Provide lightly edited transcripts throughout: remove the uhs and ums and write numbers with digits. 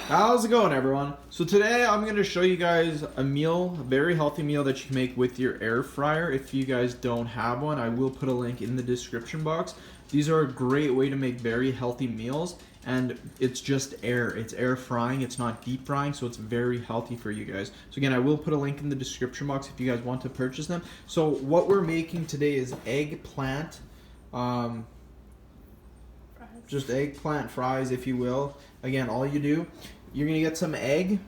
How's it going, everyone? So today I'm going to show you guys a meal, a very healthy meal that you can make with your air fryer. If you guys don't have one, I will put a link in the description box. These are a great way to make very healthy meals, and it's just air. It's air frying, it's not deep frying, so it's very healthy for you guys. So again, I will put a link in the description box if you guys want to purchase them. So what we're making today is eggplant, just eggplant fries, if you will. Again, all you do, you're gonna get some egg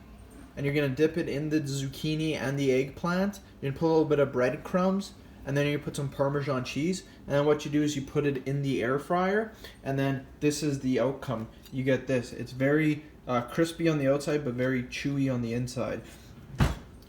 and you're gonna dip it in the zucchini and the eggplant. You're gonna put a little bit of breadcrumbs, and then you're gonna put some Parmesan cheese. And then what you do is you put it in the air fryer, and then this is the outcome. You get this. It's very crispy on the outside, but very chewy on the inside.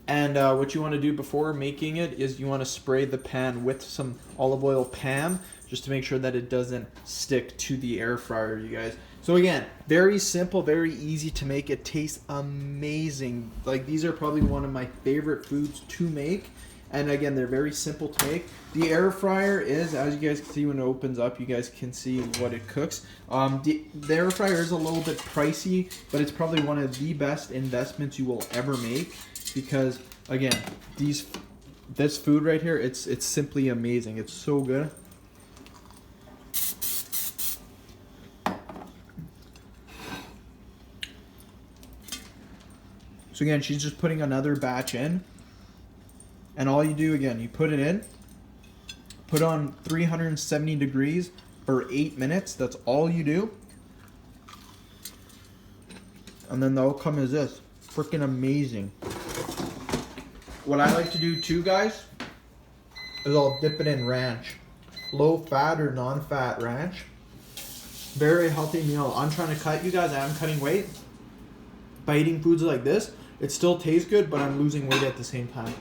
And what you want to do before making it is you want to spray the pan with some olive oil Pam, just to make sure that it doesn't stick to the air fryer, you guys. So again, very simple, very easy to make. It tastes amazing. Like, these are probably one of my favorite foods to make. And again, they're very simple to make. The air fryer is, as you guys can see when it opens up, you guys can see what it cooks. The air fryer is a little bit pricey, but it's probably one of the best investments you will ever make. Because again, this food right here, it's simply amazing. It's so good. So again, she's just putting another batch in. And all you do, again, you put it in, put on 370 degrees for 8 minutes. That's all you do. And then the outcome is this. Freaking amazing. What I like to do too, guys, is I'll dip it in ranch. Low fat or non-fat ranch. Very healthy meal. I'm trying to cut, you guys. I am cutting weight. By eating foods like this, it still tastes good, but I'm losing weight at the same time.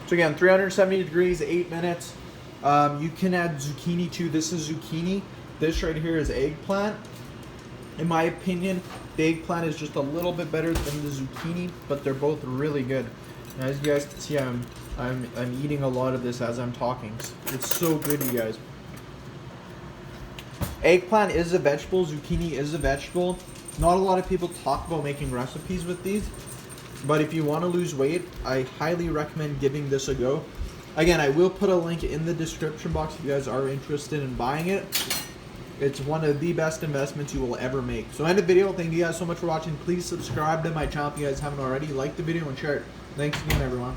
So again, 370 degrees, 8 minutes. You can add zucchini too. This is zucchini. This right here is eggplant. In my opinion, the eggplant is just a little bit better than the zucchini, but they're both really good. And as you guys can see, I'm eating a lot of this as I'm talking. It's so good, you guys. Eggplant is a vegetable. Zucchini is a vegetable. Not a lot of people talk about making recipes with these. But if you want to lose weight, I highly recommend giving this a go. Again, I will put a link in the description box if you guys are interested in buying it. It's one of the best investments you will ever make. So end the video. Thank you guys so much for watching. Please subscribe to my channel if you guys haven't already. Like the video and share it. Thanks again, everyone.